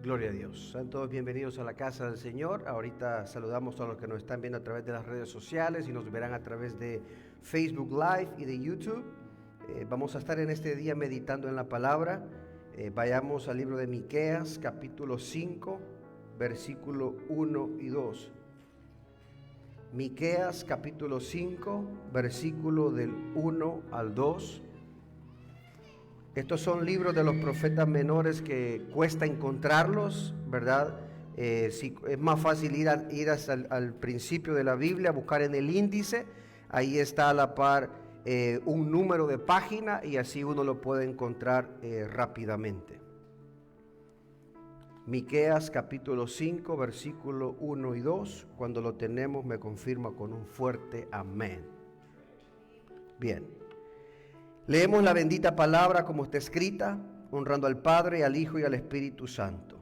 Gloria a Dios. Sean todos bienvenidos a la casa del Señor. Ahorita saludamos a los que nos están viendo a través de las redes sociales y nos verán a través de Facebook Live y de YouTube. Vamos a estar en este día meditando en la palabra. Vayamos al libro de Miqueas, capítulo 5, versículo 1 y 2. Miqueas, capítulo 5, versículo del 1 al 2. Estos son libros de los profetas menores que cuesta encontrarlos, ¿verdad? Es más fácil ir hasta al principio de la Biblia, buscar en el índice. Ahí está a la par un número de página y así uno lo puede encontrar rápidamente. Miqueas capítulo 5, versículo 1 y 2. Cuando lo tenemos me confirma con un fuerte amén. Bien. Leemos la bendita palabra como está escrita, honrando al Padre, al Hijo y al Espíritu Santo.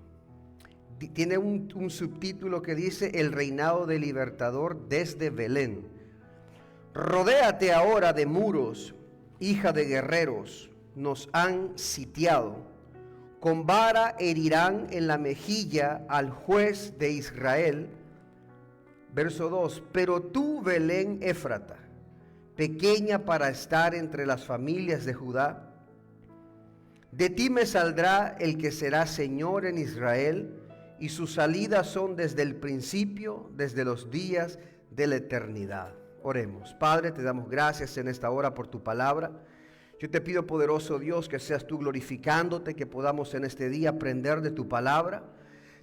Tiene un subtítulo que dice: el reinado del libertador desde Belén. Rodéate ahora de muros, hija de guerreros, nos han sitiado. Con vara herirán en la mejilla al juez de Israel. Verso 2, pero tú, Belén Éfrata, pequeña para estar entre las familias de Judá, de ti me saldrá el que será Señor en Israel, y sus salidas son desde el principio, desde los días de la eternidad. Oremos. Padre, te damos gracias en esta hora por tu palabra. Yo te pido, poderoso Dios, que seas tú glorificándote, que podamos en este día aprender de tu palabra.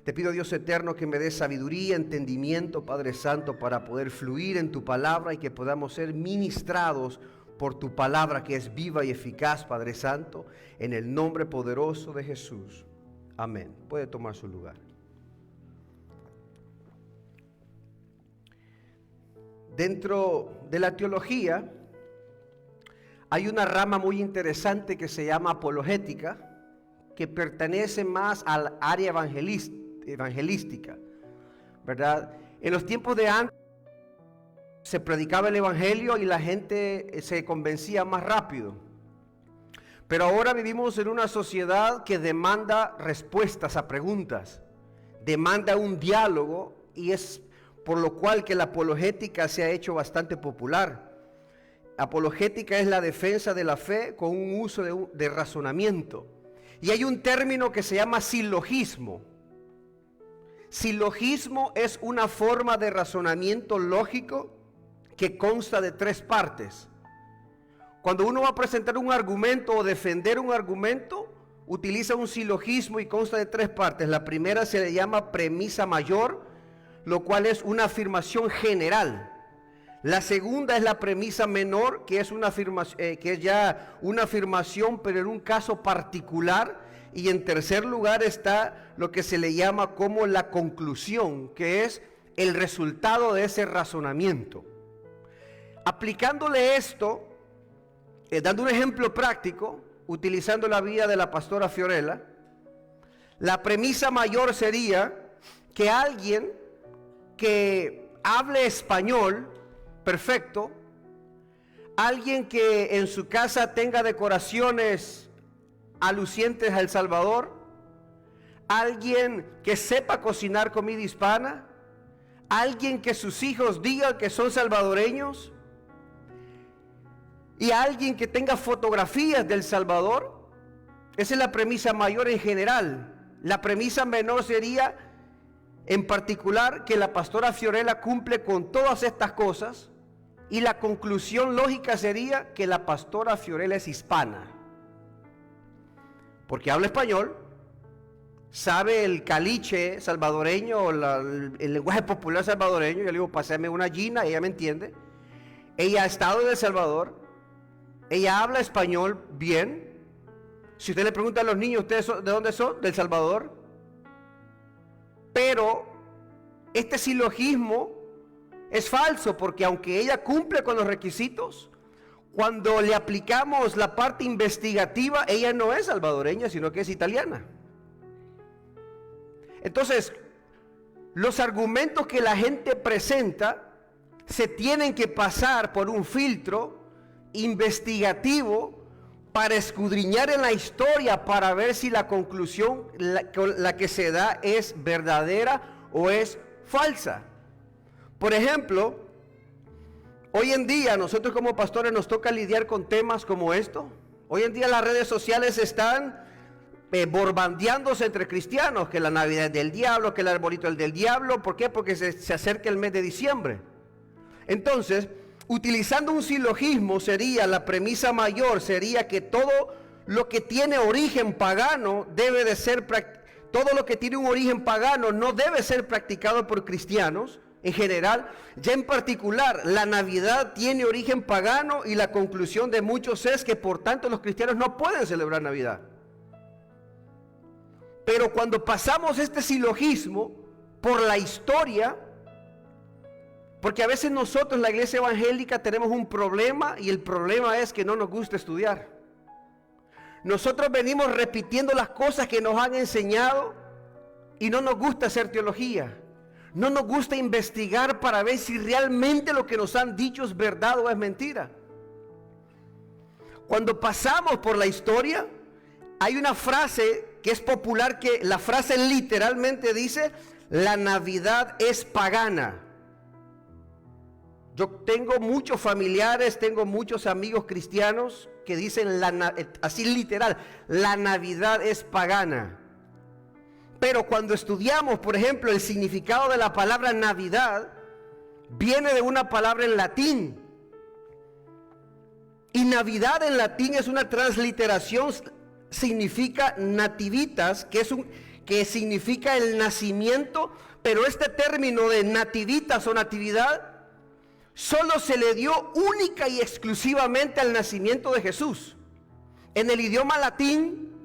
Te pido, Dios eterno, que me des sabiduría, entendimiento, Padre Santo, para poder fluir en tu palabra y que podamos ser ministrados por tu palabra que es viva y eficaz, Padre Santo, en el nombre poderoso de Jesús. Amén. Puede tomar su lugar. Dentro de la teología hay una rama muy interesante que se llama apologética, que pertenece más al área evangelística, ¿verdad? En los tiempos de antes se predicaba el evangelio y la gente se convencía más rápido. Pero ahora vivimos en una sociedad que demanda respuestas a preguntas, demanda un diálogo, y es por lo cual que la apologética se ha hecho bastante popular. Apologética es la defensa de la fe con un uso de razonamiento. Y hay un término que se llama silogismo. Silogismo es una forma de razonamiento lógico que consta de tres partes. Cuando uno va a presentar un argumento o defender un argumento, utiliza un silogismo y consta de tres partes. La primera se le llama premisa mayor, lo cual es una afirmación general. La segunda es la premisa menor, que es una afirmación, que es ya una afirmación, pero en un caso particular. Y en tercer lugar está lo que se le llama como la conclusión, que es el resultado de ese razonamiento. Aplicándole esto, dando un ejemplo práctico, utilizando la vida de la pastora Fiorella, la premisa mayor sería que alguien que hable español perfecto, alguien que en su casa tenga decoraciones alucientes a El Salvador, alguien que sepa cocinar comida hispana, alguien que sus hijos digan que son salvadoreños, y alguien que tenga fotografías del Salvador. Esa es la premisa mayor en general. La premisa menor sería, en particular, que la pastora Fiorella cumple con todas estas cosas, y la conclusión lógica sería que la pastora Fiorella es hispana, porque habla español, sabe el caliche salvadoreño o el lenguaje popular salvadoreño. Yo le digo, pásame una gina, ella me entiende. Ella ha estado en El Salvador, ella habla español bien. Si usted le pregunta a los niños, ¿ustedes de dónde son? De El Salvador. Pero este silogismo es falso, porque aunque ella cumple con los requisitos, cuando le aplicamos la parte investigativa, ella no es salvadoreña, sino que es italiana. Entonces, los argumentos que la gente presenta se tienen que pasar por un filtro investigativo para escudriñar en la historia para ver si la conclusión la que se da es verdadera o es falsa. Por ejemplo, hoy en día nosotros como pastores nos toca lidiar con temas como esto. Hoy en día las redes sociales están borbandeándose entre cristianos, que la Navidad es del diablo, que el arbolito es del diablo. ¿Por qué? Porque se acerca el mes de diciembre. Entonces, utilizando un silogismo sería, la premisa mayor sería que todo lo que tiene origen pagano debe de ser, todo lo que tiene un origen pagano no debe ser practicado por cristianos en general. Ya en particular, la Navidad tiene origen pagano y la conclusión de muchos es que por tanto los cristianos no pueden celebrar Navidad. Pero cuando pasamos este silogismo por la historia, porque a veces nosotros en la iglesia evangélica tenemos un problema y el problema es que no nos gusta estudiar. Nosotros venimos repitiendo las cosas que nos han enseñado y no nos gusta hacer teología. No nos gusta investigar para ver si realmente lo que nos han dicho es verdad o es mentira. Cuando pasamos por la historia, hay una frase que es popular, que la frase literalmente dice: la Navidad es pagana. Yo tengo muchos familiares, tengo muchos amigos cristianos que dicen así literal, la Navidad es pagana. Pero cuando estudiamos, por ejemplo, el significado de la palabra Navidad, viene de una palabra en latín. Y Navidad en latín es una transliteración, significa nativitas, que significa el nacimiento, pero este término de nativitas o natividad solo se le dio única y exclusivamente al nacimiento de Jesús. En el idioma latín,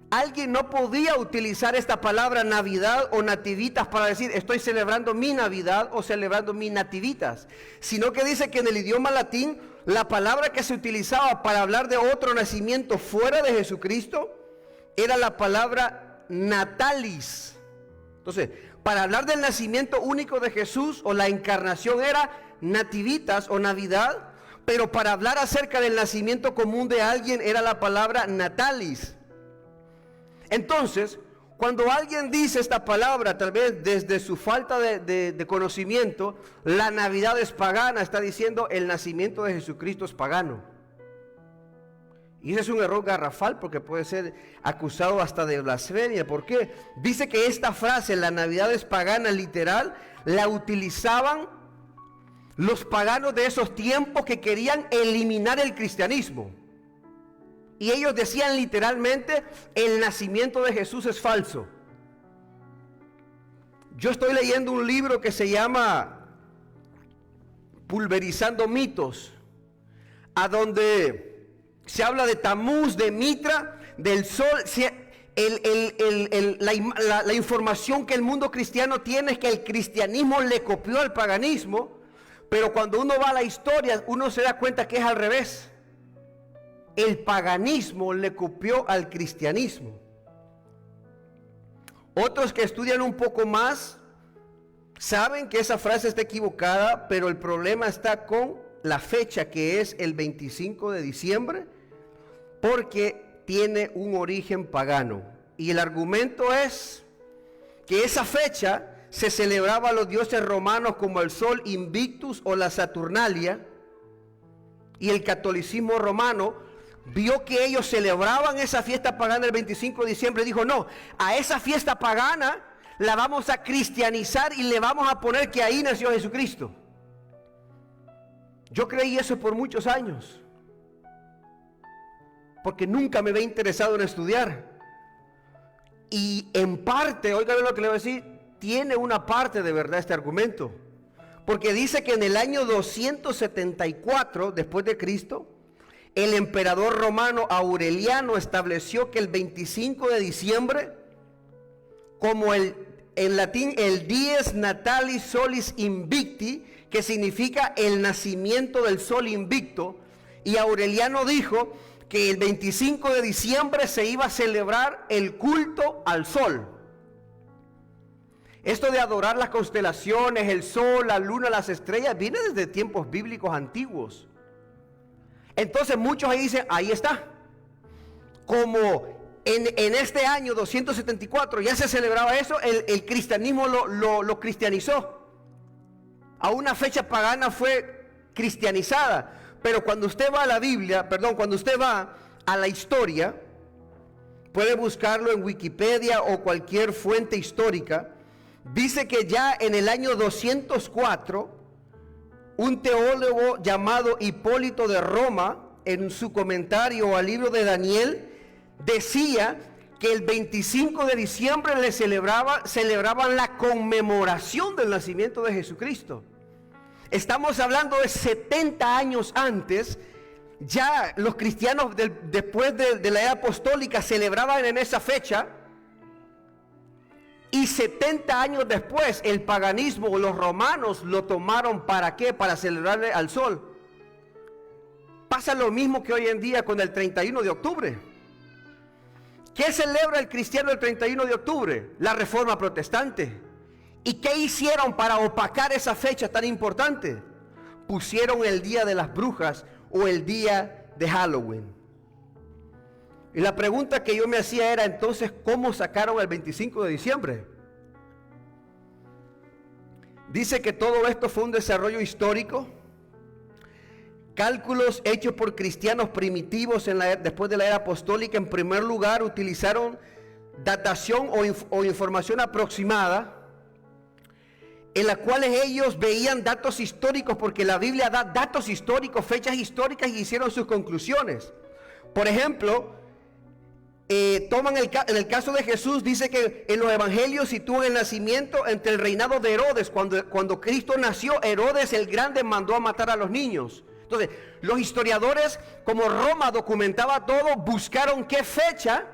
alguien no podía utilizar esta palabra Navidad o nativitas para decir estoy celebrando mi Navidad o celebrando mi nativitas, sino que dice que en el idioma latín la palabra que se utilizaba para hablar de otro nacimiento fuera de Jesucristo era la palabra natalis. Entonces, para hablar del nacimiento único de Jesús o la encarnación era nativitas o Navidad, pero para hablar acerca del nacimiento común de alguien era la palabra natalis. Entonces, cuando alguien dice esta palabra, tal vez desde su falta de conocimiento, la Navidad es pagana, está diciendo el nacimiento de Jesucristo es pagano. Y ese es un error garrafal porque puede ser acusado hasta de blasfemia. ¿Por qué? Dice que esta frase, la Navidad es pagana, literal, la utilizaban los paganos de esos tiempos que querían eliminar el cristianismo. Y ellos decían literalmente, el nacimiento de Jesús es falso. Yo estoy leyendo un libro que se llama Pulverizando mitos, a donde se habla de Tamuz, de Mitra, del sol. La información que el mundo cristiano tiene es que el cristianismo le copió al paganismo, pero cuando uno va a la historia, uno se da cuenta que es al revés. El paganismo le copió al cristianismo. Otros que estudian un poco más saben que esa frase está equivocada, pero el problema está con la fecha, que es el 25 de diciembre, porque tiene un origen pagano. Y el argumento es que esa fecha se celebraba a los dioses romanos como el Sol Invictus o la Saturnalia, y el catolicismo romano vio que ellos celebraban esa fiesta pagana el 25 de diciembre, dijo no, a esa fiesta pagana la vamos a cristianizar y le vamos a poner que ahí nació Jesucristo. Yo creí eso por muchos años, porque nunca me había interesado en estudiar. Y en parte, oigan lo que le voy a decir, tiene una parte de verdad este argumento, porque dice que en el año 274 después de Cristo, el emperador romano Aureliano estableció que el 25 de diciembre, como en latín el Dies Natalis Solis Invicti, que significa el nacimiento del sol invicto, y Aureliano dijo que el 25 de diciembre se iba a celebrar el culto al sol. Esto de adorar las constelaciones, el sol, la luna, las estrellas, viene desde tiempos bíblicos antiguos. Entonces muchos ahí dicen, ahí está, como en este año 274 ya se celebraba eso, el cristianismo lo cristianizó. A una fecha pagana fue cristianizada. Pero cuando usted va a la Biblia, cuando usted va a la historia, puede buscarlo en Wikipedia o cualquier fuente histórica, dice que ya en el año 204, un teólogo llamado Hipólito de Roma, en su comentario al libro de Daniel, decía que el 25 de diciembre celebraban la conmemoración del nacimiento de Jesucristo. Estamos hablando de 70 años antes. Ya los cristianos después de la era apostólica celebraban en esa fecha. Y 70 años después el paganismo, los romanos lo tomaron ¿para qué? Para celebrarle al sol. Pasa lo mismo que hoy en día con el 31 de octubre. ¿Qué celebra el cristiano el 31 de octubre? La Reforma Protestante. ¿Y qué hicieron para opacar esa fecha tan importante? Pusieron el Día de las Brujas o el día de Halloween. Y la pregunta que yo me hacía era entonces, ¿cómo sacaron el 25 de diciembre? Dice que todo esto fue un desarrollo histórico. Cálculos hechos por cristianos primitivos después de la era apostólica, en primer lugar, utilizaron datación o información aproximada, en las cuales ellos veían datos históricos, porque la Biblia da datos históricos, fechas históricas, y hicieron sus conclusiones. Por ejemplo, en el caso de Jesús, dice que en los evangelios sitúan el nacimiento entre el reinado de Herodes. Cuando Cristo nació, Herodes el Grande mandó a matar a los niños. Entonces, los historiadores, como Roma documentaba todo, buscaron qué fecha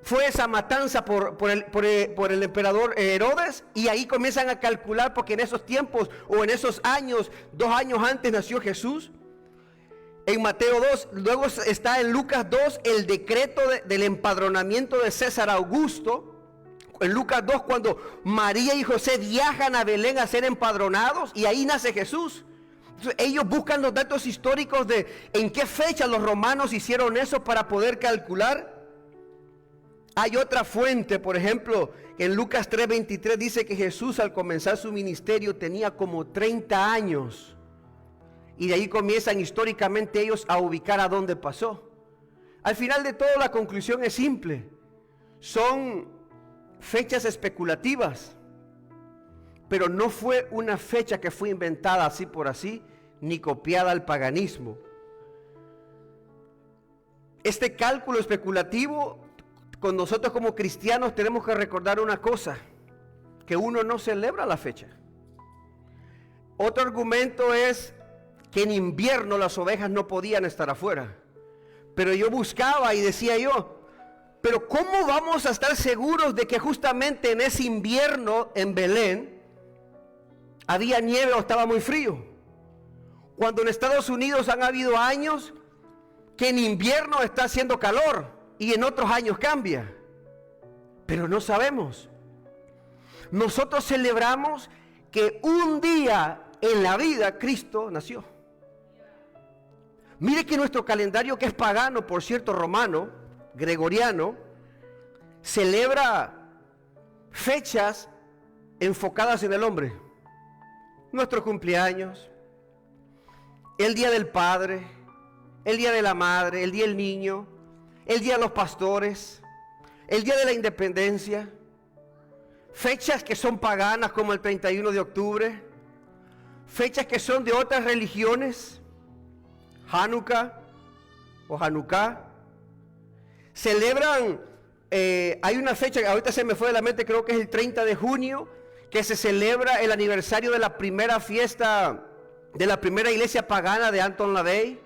fue esa matanza por el emperador Herodes, y ahí comienzan a calcular, porque en esos tiempos o en esos años, 2 años antes nació Jesús. En Mateo 2, luego está en Lucas 2 el decreto del empadronamiento de César Augusto. En Lucas 2, cuando María y José viajan a Belén a ser empadronados, y ahí nace Jesús. Entonces, ellos buscan los datos históricos de en qué fecha los romanos hicieron eso para poder calcular. Hay otra fuente, por ejemplo, en Lucas 3:23 dice que Jesús al comenzar su ministerio tenía como 30 años. Y de ahí comienzan históricamente ellos a ubicar a dónde pasó. Al final de todo, la conclusión es simple. Son fechas especulativas, pero no fue una fecha que fue inventada así por así, ni copiada al paganismo. Este cálculo especulativo, con nosotros como cristianos tenemos que recordar una cosa, que uno no celebra la fecha. Otro argumento es que en invierno las ovejas no podían estar afuera. Pero yo buscaba y decía yo, pero ¿cómo vamos a estar seguros de que justamente en ese invierno en Belén había nieve o estaba muy frío? Cuando en Estados Unidos han habido años que en invierno está haciendo calor y en otros años cambia. Pero no sabemos. Nosotros celebramos que un día en la vida Cristo nació. Mire que nuestro calendario, que es pagano, por cierto, romano, gregoriano, celebra fechas enfocadas en el hombre. Nuestro cumpleaños, el día del padre, el día de la madre, el día del niño, el día de los pastores, el día de la independencia, fechas que son paganas como el 31 de octubre, fechas que son de otras religiones, Hanukkah o Hanukkah, celebran, hay una fecha que ahorita se me fue de la mente, creo que es el 30 de junio, que se celebra el aniversario de la primera fiesta, de la primera iglesia pagana de Anton LaVey.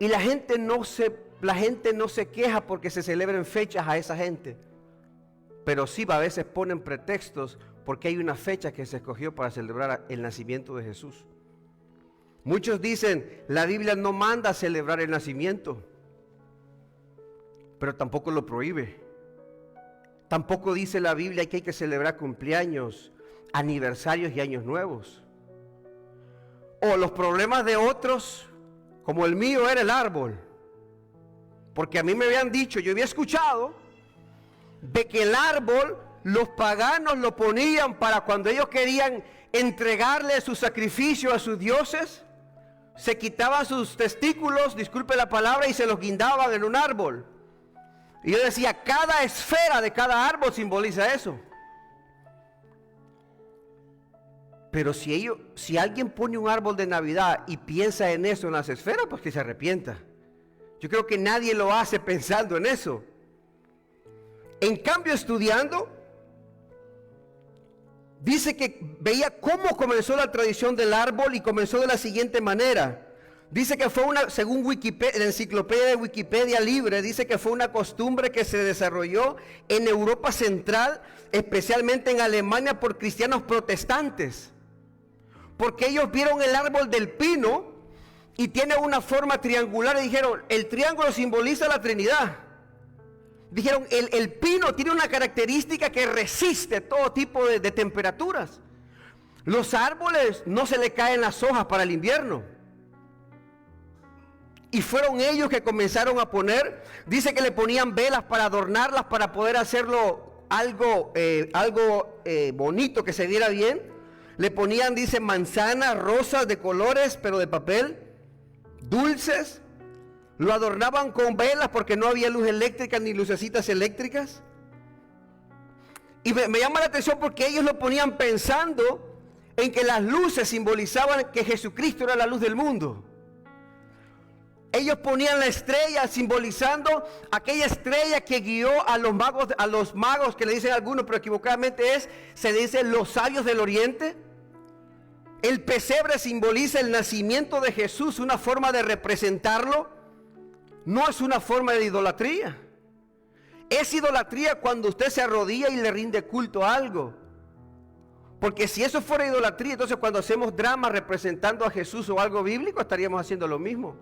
Y la gente no se queja porque se celebren fechas a esa gente, pero sí a veces ponen pretextos porque hay una fecha que se escogió para celebrar el nacimiento de Jesús. Muchos dicen, la Biblia no manda a celebrar el nacimiento, pero tampoco lo prohíbe. Tampoco dice la Biblia que hay que celebrar cumpleaños, aniversarios y años nuevos. O los problemas de otros, como el mío era el árbol. Porque a mí me habían dicho, yo había escuchado de que el árbol los paganos lo ponían para cuando ellos querían entregarle su sacrificio a sus dioses, se quitaban sus testículos, disculpe la palabra, y se los guindaban en un árbol. Y yo decía, cada esfera de cada árbol simboliza eso. Pero si alguien pone un árbol de Navidad y piensa en eso, en las esferas, pues que se arrepienta. Yo creo que nadie lo hace pensando en eso. En cambio, estudiando, dice que veía cómo comenzó la tradición del árbol y comenzó de la siguiente manera. Dice que fue según Wikipedia, la enciclopedia de Wikipedia libre, dice que fue una costumbre que se desarrolló en Europa Central, especialmente en Alemania, por cristianos protestantes. Porque ellos vieron el árbol del pino y tiene una forma triangular y dijeron, el triángulo simboliza la Trinidad. Dijeron, el pino tiene una característica que resiste todo tipo de temperaturas. Los árboles no se le caen las hojas para el invierno. Y fueron ellos que comenzaron a poner, dice que le ponían velas para adornarlas, para poder hacerlo algo bonito, que se viera bien. Le ponían, dice, manzanas, rosas de colores, pero de papel, dulces. Lo adornaban con velas porque no había luz eléctrica ni lucecitas eléctricas. Y me llama la atención porque ellos lo ponían pensando en que las luces simbolizaban que Jesucristo era la luz del mundo. Ellos ponían la estrella simbolizando aquella estrella que guió a los magos que le dicen algunos, pero equivocadamente se dice los sabios del oriente. El pesebre simboliza el nacimiento de Jesús, una forma de representarlo. No es una forma de idolatría. Es idolatría cuando usted se arrodilla y le rinde culto a algo. Porque si eso fuera idolatría, entonces cuando hacemos drama representando a Jesús o algo bíblico, estaríamos haciendo lo mismo.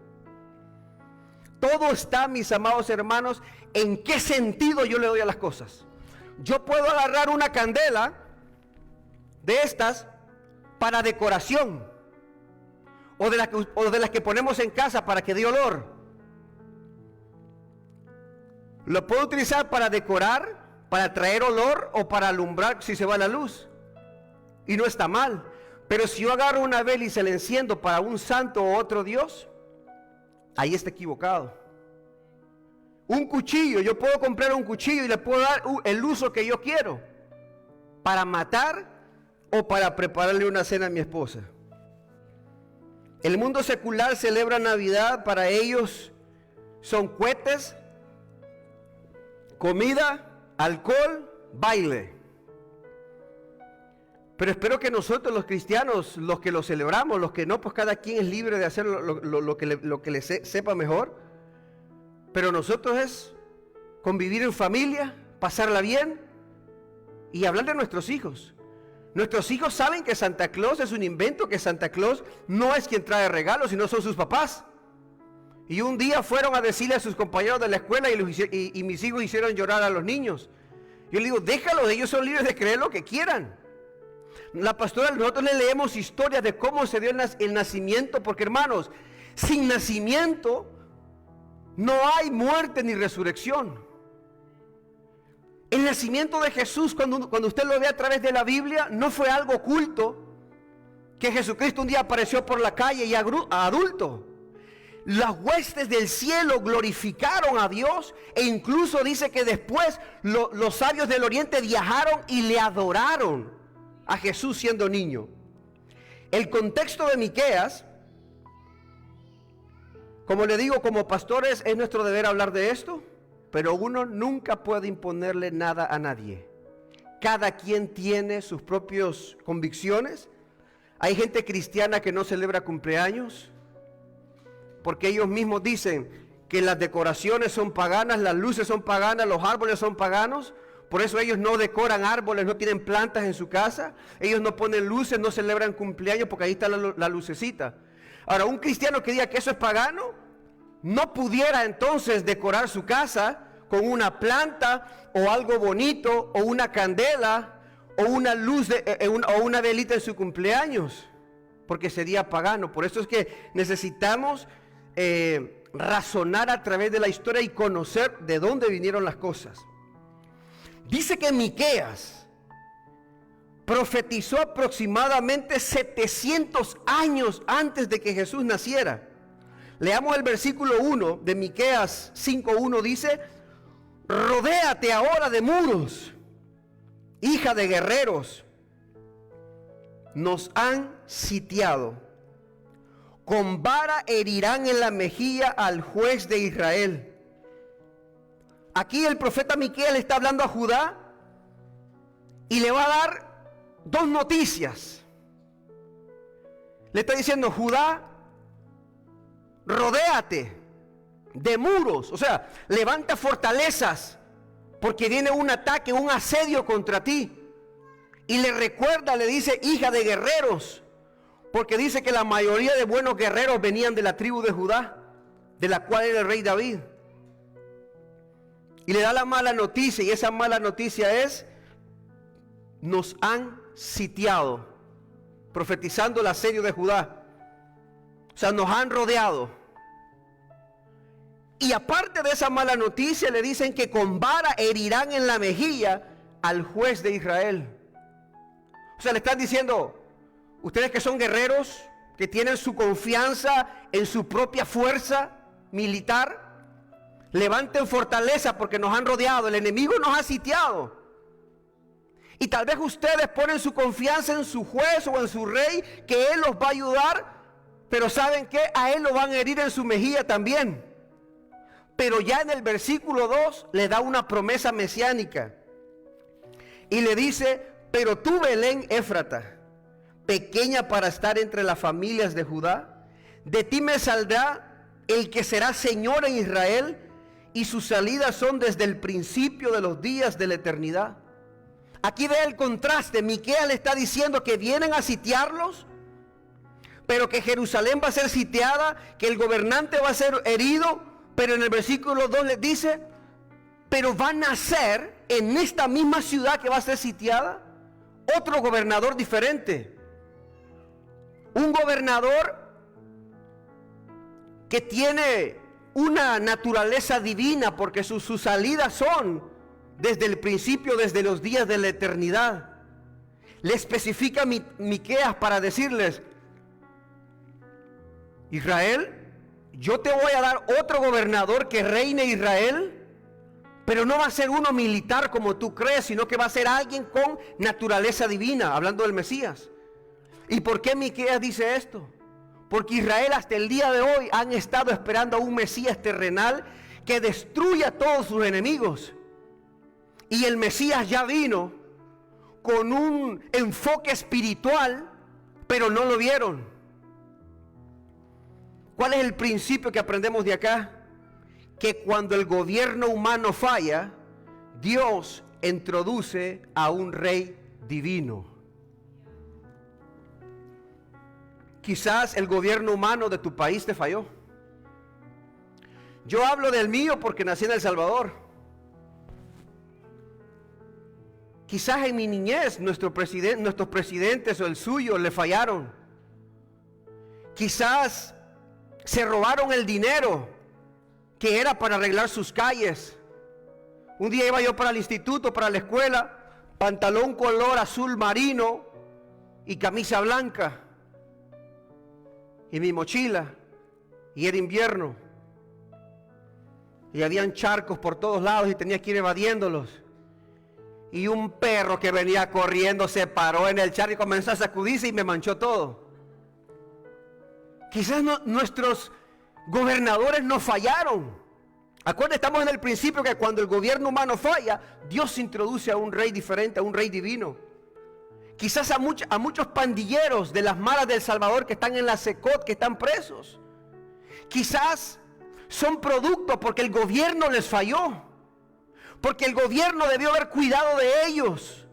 Todo está, mis amados hermanos, en qué sentido yo le doy a las cosas. Yo puedo agarrar una candela de estas para decoración, o de las que ponemos en casa para que dé olor. Lo puedo utilizar para decorar, para traer olor o para alumbrar si se va la luz. Y no está mal. Pero si yo agarro una vela y se la enciendo para un santo o otro Dios, ahí está equivocado. Un cuchillo, yo puedo comprar un cuchillo y le puedo dar el uso que yo quiero, para matar o para prepararle una cena a mi esposa. El mundo secular celebra Navidad, para ellos son cohetes, comida, alcohol, baile. Pero espero que nosotros los cristianos, los que lo celebramos, los que no, pues cada quien es libre de hacer lo que le sepa mejor. Pero nosotros es convivir en familia, pasarla bien y hablar de nuestros hijos. Nuestros hijos saben que Santa Claus es un invento, que Santa Claus no es quien trae regalos, sino son sus papás. Y un día fueron a decirle a sus compañeros de la escuela y mis hijos hicieron llorar a los niños. Yo le digo, déjalos, ellos son libres de creer lo que quieran. La pastora, nosotros le leemos historias de cómo se dio el nacimiento, porque hermanos, sin nacimiento no hay muerte ni resurrección. El nacimiento de Jesús, cuando usted lo ve a través de la Biblia, no fue algo oculto, que Jesucristo un día apareció por la calle y adulto. Las huestes del cielo glorificaron a Dios, e incluso dice que después los sabios del oriente viajaron y le adoraron a Jesús siendo niño. El contexto de Miqueas, como le digo, como pastores es nuestro deber hablar de esto, pero uno nunca puede imponerle nada a nadie. Cada quien tiene sus propias convicciones. Hay gente cristiana que no celebra cumpleaños porque ellos mismos dicen que las decoraciones son paganas, las luces son paganas, los árboles son paganos. Por eso ellos no decoran árboles, no tienen plantas en su casa. Ellos no ponen luces, no celebran cumpleaños porque ahí está la lucecita. Ahora, un cristiano que diga que eso es pagano, no pudiera entonces decorar su casa con una planta o algo bonito o una candela o una luz o una velita en su cumpleaños, porque sería pagano. Por eso es que necesitamos razonar a través de la historia y conocer de dónde vinieron las cosas. Dice que Miqueas profetizó aproximadamente 700 años antes de que Jesús naciera. Leamos el versículo 1 de Miqueas 5:1, dice: rodéate ahora de muros, hija de guerreros, nos han sitiado. Con vara herirán en la mejilla al juez de Israel. Aquí el profeta Miqueas le está hablando a Judá y le va a dar dos noticias. Le está diciendo: Judá, rodéate de muros, o sea, levanta fortalezas, porque viene un ataque, un asedio contra ti. Y le recuerda, le dice, hija de guerreros, porque dice que la mayoría de buenos guerreros venían de la tribu de Judá, de la cual era el rey David. Y le da la mala noticia, y esa mala noticia es: nos han sitiado, profetizando el asedio de Judá. O sea, nos han rodeado. Y aparte de esa mala noticia, le dicen que con vara herirán en la mejilla al juez de Israel. O sea, le están diciendo: ustedes que son guerreros, que tienen su confianza en su propia fuerza militar, levanten fortaleza porque nos han rodeado, el enemigo nos ha sitiado. Y tal vez ustedes ponen su confianza en su juez o en su rey, que él los va a ayudar, pero ¿saben qué? A él lo van a herir en su mejilla también. Pero ya en el versículo 2 le da una promesa mesiánica. Y le dice: pero tú, Belén Éfrata, pequeña para estar entre las familias de Judá, de ti me saldrá el que será Señor en Israel, y sus salidas son desde el principio de los días de la eternidad. Aquí ve el contraste. Miqueas le está diciendo que vienen a sitiarlos, pero que Jerusalén va a ser sitiada, que el gobernante va a ser herido. Pero en el versículo 2 les dice: pero va a nacer en esta misma ciudad que va a ser sitiada otro gobernador diferente. Un gobernador que tiene una naturaleza divina, porque sus salidas son desde el principio, desde los días de la eternidad. Le especifica Miqueas para decirles: Israel, yo te voy a dar otro gobernador que reine Israel, pero no va a ser uno militar como tú crees, sino que va a ser alguien con naturaleza divina, hablando del Mesías. ¿Y por qué Miqueas dice esto? Porque Israel hasta el día de hoy han estado esperando a un Mesías terrenal que destruya a todos sus enemigos. Y el Mesías ya vino con un enfoque espiritual, pero no lo vieron. ¿Cuál es el principio que aprendemos de acá? Que cuando el gobierno humano falla, Dios introduce a un rey divino. Quizás el gobierno humano de tu país te falló. Yo hablo del mío porque nací en El Salvador. Quizás en mi niñez nuestros presidentes o el suyo le fallaron. Quizás se robaron el dinero que era para arreglar sus calles. Un día iba yo para el instituto, para la escuela, pantalón color azul marino y camisa blanca, y mi mochila, y era invierno, y habían charcos por todos lados y tenía que ir evadiéndolos. Y un perro que venía corriendo se paró en el charco y comenzó a sacudirse y me manchó todo. Quizás nuestros gobernadores nos fallaron. Acuérdense, estamos en el principio que cuando el gobierno humano falla, Dios introduce a un rey diferente, a un rey divino. Quizás a muchos pandilleros de las maras del Salvador que están en la SECOT, que están presos. Quizás son producto porque el gobierno les falló. Porque el gobierno debió haber cuidado de ellos.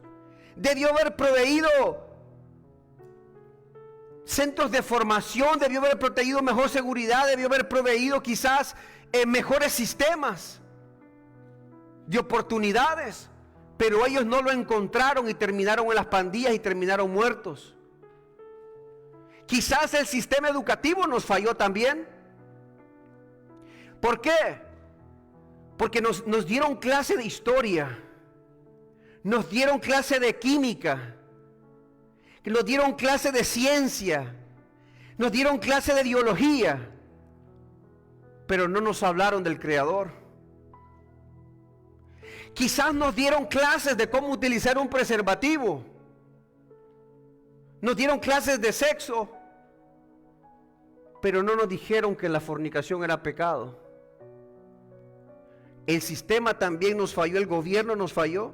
Debió haber proveído centros de formación, debió haber protegido mejor seguridad, debió haber proveído quizás mejores sistemas de oportunidades, pero ellos no lo encontraron y terminaron en las pandillas y terminaron muertos. Quizás el sistema educativo nos falló también. ¿Por qué? Porque nos dieron clase de historia, nos dieron clase de química, nos dieron clase de ciencia, nos dieron clase de biología, pero no nos hablaron del Creador. Quizás nos dieron clases de cómo utilizar un preservativo, nos dieron clases de sexo, pero no nos dijeron que la fornicación era pecado. El sistema también nos falló, el gobierno nos falló.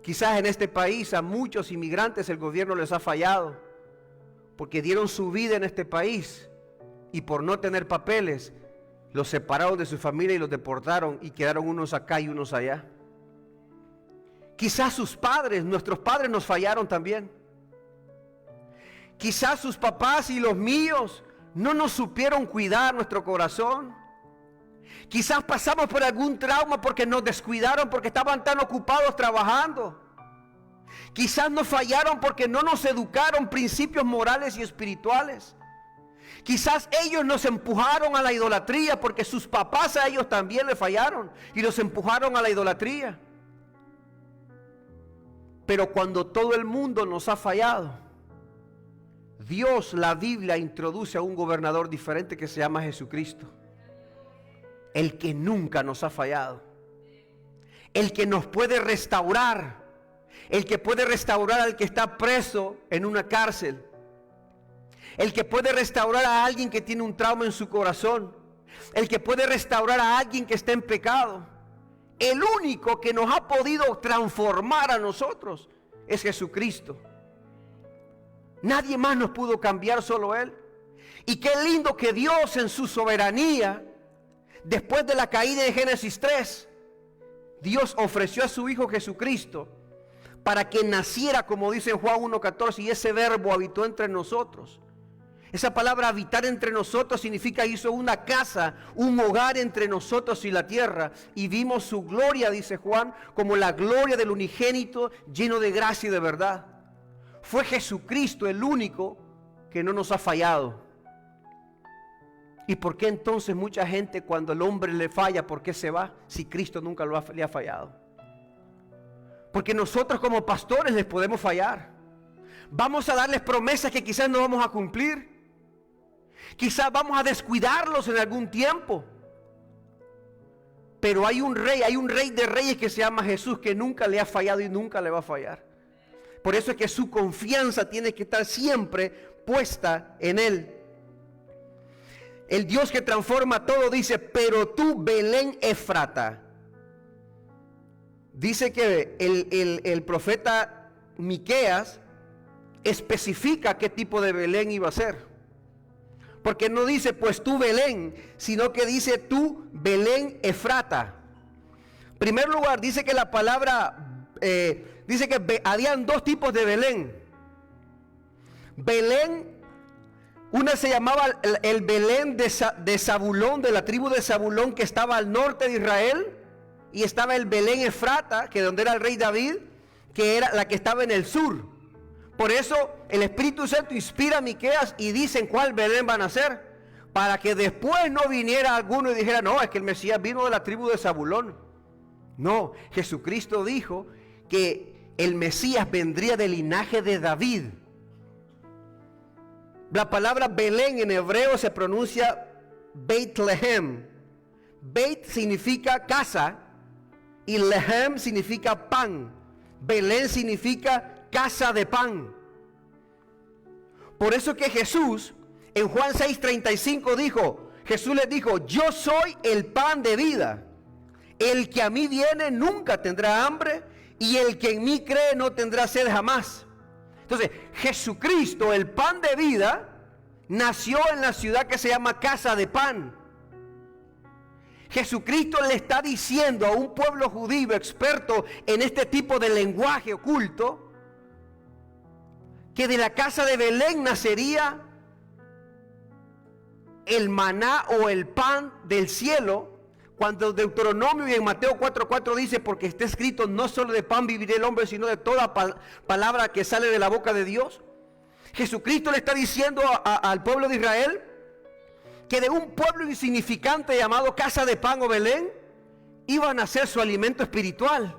Quizás en este país a muchos inmigrantes el gobierno les ha fallado, porque dieron su vida en este país y por no tener papeles los separaron de su familia y los deportaron y quedaron unos acá y unos allá. Quizás sus padres, nuestros padres nos fallaron también. Quizás sus papás y los míos no nos supieron cuidar nuestro corazón. Quizás pasamos por algún trauma porque nos descuidaron, porque estaban tan ocupados trabajando. Quizás nos fallaron porque no nos educaron principios morales y espirituales. Quizás ellos nos empujaron a la idolatría porque sus papás a ellos también le fallaron y los empujaron a la idolatría. Pero cuando todo el mundo nos ha fallado, Dios, la Biblia, introduce a un gobernador diferente que se llama Jesucristo. El que nunca nos ha fallado. El que nos puede restaurar. El que puede restaurar al que está preso en una cárcel. El que puede restaurar a alguien que tiene un trauma en su corazón. El que puede restaurar a alguien que está en pecado. El único que nos ha podido transformar a nosotros es Jesucristo. Nadie más nos pudo cambiar, solo Él. Y qué lindo que Dios en su soberanía, después de la caída de Génesis 3, Dios ofreció a su Hijo Jesucristo para que naciera, como dice en Juan 1:14, y ese verbo habitó entre nosotros. Esa palabra habitar entre nosotros significa hizo una casa, un hogar entre nosotros y la tierra. Y vimos su gloria, dice Juan, como la gloria del unigénito lleno de gracia y de verdad. Fue Jesucristo el único que no nos ha fallado. ¿Y por qué entonces mucha gente cuando el hombre le falla, por qué se va? Si Cristo nunca le ha fallado. Porque nosotros como pastores les podemos fallar. Vamos a darles promesas que quizás no vamos a cumplir. Quizás vamos a descuidarlos en algún tiempo. Pero hay un rey de reyes que se llama Jesús, que nunca le ha fallado y nunca le va a fallar. Por eso es que su confianza tiene que estar siempre puesta en Él. El Dios que transforma todo dice, pero tú, Belén Efrata. Dice que el profeta Miqueas especifica qué tipo de Belén iba a ser. Porque no dice, pues tú Belén, sino que dice tú Belén Efrata. En primer lugar, dice que la palabra, dice que habían dos tipos de Belén. Belén, una se llamaba el Belén de Zabulón, de la tribu de Zabulón, que estaba al norte de Israel. Y estaba el Belén Efrata, que donde era el rey David, que era la que estaba en el sur. Por eso el Espíritu Santo inspira a Miqueas y dicen cuál Belén van a hacer, para que después no viniera alguno y dijera, no, es que el Mesías vino de la tribu de Zabulón. No, Jesucristo dijo que el Mesías vendría del linaje de David. La palabra Belén en hebreo se pronuncia Beit-Lehem. Beit significa casa y Lehem significa pan. Belén significa casa de pan. Por eso que Jesús en Juan 6:35 dijo, Jesús les dijo, yo soy el pan de vida. El que a mí viene nunca tendrá hambre y el que en mí cree no tendrá sed jamás. Entonces, Jesucristo, el pan de vida, nació en la ciudad que se llama Casa de Pan. Jesucristo le está diciendo a un pueblo judío experto en este tipo de lenguaje oculto, que de la casa de Belén nacería el maná o el pan del cielo, cuando Deuteronomio y en Mateo 4:4 dice, porque está escrito, no solo de pan vivirá el hombre, sino de toda palabra que sale de la boca de Dios. Jesucristo le está diciendo al pueblo de Israel que de un pueblo insignificante llamado Casa de Pan o Belén iban a ser su alimento espiritual.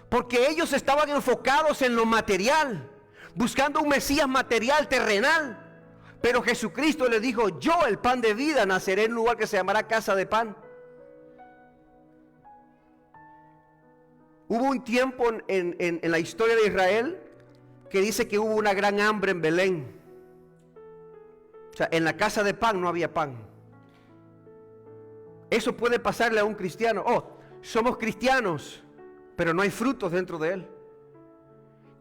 Porque ellos estaban enfocados en lo material, buscando un Mesías material, terrenal. Pero Jesucristo les dijo: yo, el pan de vida, naceré en un lugar que se llamará Casa de Pan. Hubo un tiempo en la historia de Israel que dice que hubo una gran hambre en Belén. O sea, en la Casa de Pan no había pan. Eso puede pasarle a un cristiano. Oh, somos cristianos, pero no hay frutos dentro de él.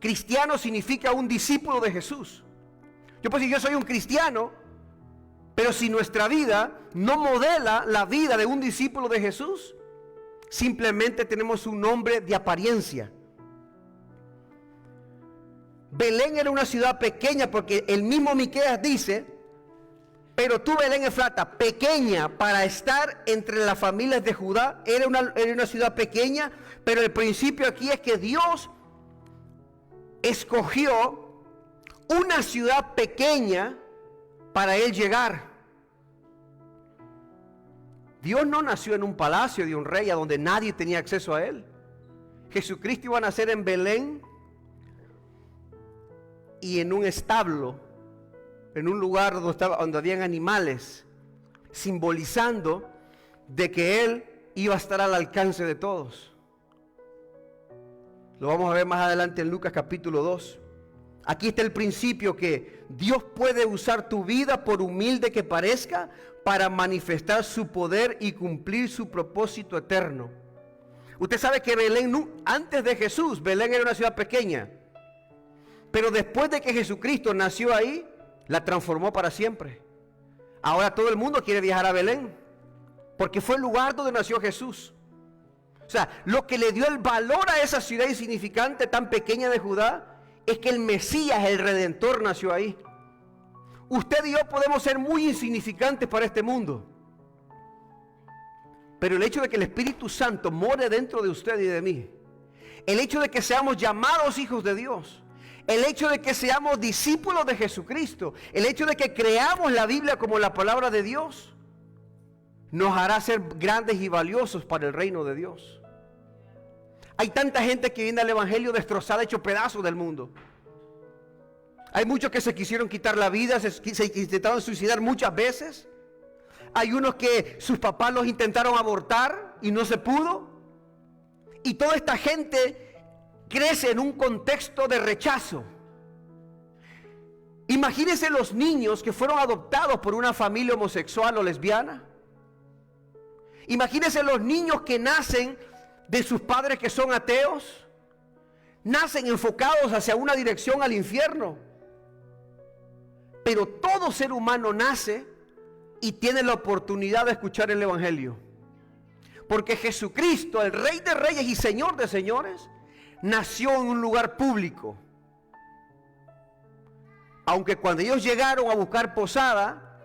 Cristiano significa un discípulo de Jesús. Yo puedo decir: yo soy un cristiano, pero si nuestra vida no modela la vida de un discípulo de Jesús, simplemente tenemos un nombre de apariencia. Belén era una ciudad pequeña, porque el mismo Miqueas dice: pero tú, Belén Efrata, pequeña para estar entre las familias de Judá. Era una ciudad pequeña, pero el principio aquí es que Dios escogió una ciudad pequeña para él llegar. Dios no nació en un palacio de un rey a donde nadie tenía acceso a él. Jesucristo iba a nacer en Belén y en un establo, en un lugar donde habían animales, simbolizando de que él iba a estar al alcance de todos. Lo vamos a ver más adelante en Lucas capítulo 2. Aquí está el principio, que Dios puede usar tu vida, por humilde que parezca, para manifestar su poder y cumplir su propósito eterno. Usted sabe que Belén, antes de Jesús, Belén era una ciudad pequeña, pero después de que Jesucristo nació ahí, la transformó para siempre. Ahora todo el mundo quiere viajar a Belén, porque fue el lugar donde nació Jesús. O sea, lo que le dio el valor a esa ciudad insignificante, tan pequeña de Judá, es que el Mesías, el Redentor, nació ahí. Usted y yo podemos ser muy insignificantes para este mundo, pero el hecho de que el Espíritu Santo more dentro de usted y de mí, el hecho de que seamos llamados hijos de Dios, el hecho de que seamos discípulos de Jesucristo, el hecho de que creamos la Biblia como la palabra de Dios, nos hará ser grandes y valiosos para el reino de Dios. Hay tanta gente que viene al Evangelio destrozada, hecho pedazos del mundo. Hay muchos que se quisieron quitar la vida, se intentaron suicidar muchas veces. Hay unos que sus papás los intentaron abortar y no se pudo. Y toda esta gente crece en un contexto de rechazo. Imagínense los niños que fueron adoptados por una familia homosexual o lesbiana. Imagínense los niños que nacen de sus padres que son ateos. Nacen enfocados hacia una dirección, al infierno. Pero todo ser humano nace y tiene la oportunidad de escuchar el Evangelio. Porque Jesucristo, el Rey de Reyes y Señor de Señores, nació en un lugar público. Aunque cuando ellos llegaron a buscar posada,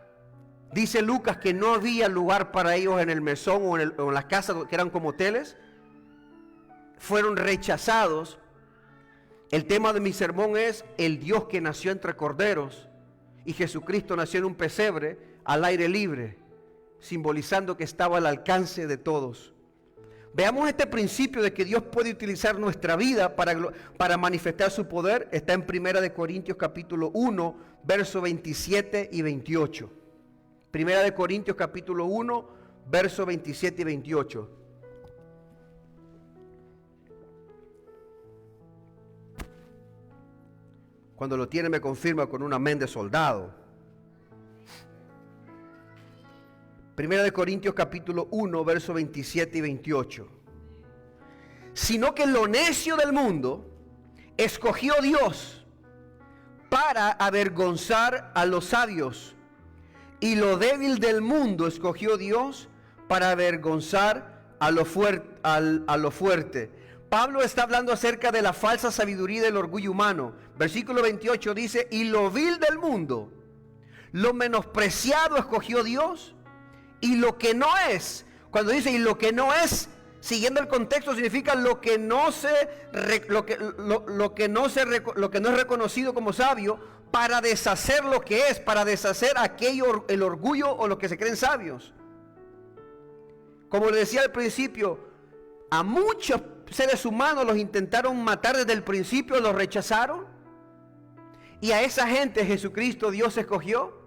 dice Lucas que no había lugar para ellos en el mesón o en las casas que eran como hoteles. Fueron rechazados. El tema de mi sermón es el Dios que nació entre corderos, y Jesucristo nació en un pesebre al aire libre, simbolizando que estaba al alcance de todos. Veamos este principio de que Dios puede utilizar nuestra vida para manifestar su poder. Está en 1 Corintios capítulo 1, versos 27 y 28. 1 Corintios capítulo 1, versos 27 y 28. Cuando lo tiene me confirma con un amén de soldado. 1 Corintios capítulo 1, versos 27 y 28. Sino que lo necio del mundo escogió Dios para avergonzar a los sabios, y lo débil del mundo escogió Dios para avergonzar a lo fuerte. Pablo está hablando acerca de la falsa sabiduría y del orgullo humano. Versículo 28 dice: y lo vil del mundo, lo menospreciado escogió Dios, y lo que no es. Cuando dice y lo que no es, siguiendo el contexto, significa lo que no es reconocido como sabio, para deshacer lo que es, para deshacer aquello, el orgullo o lo que se creen sabios. Como le decía al principio, a muchos seres humanos los intentaron matar desde el principio, los rechazaron. Y a esa gente Jesucristo, Dios escogió.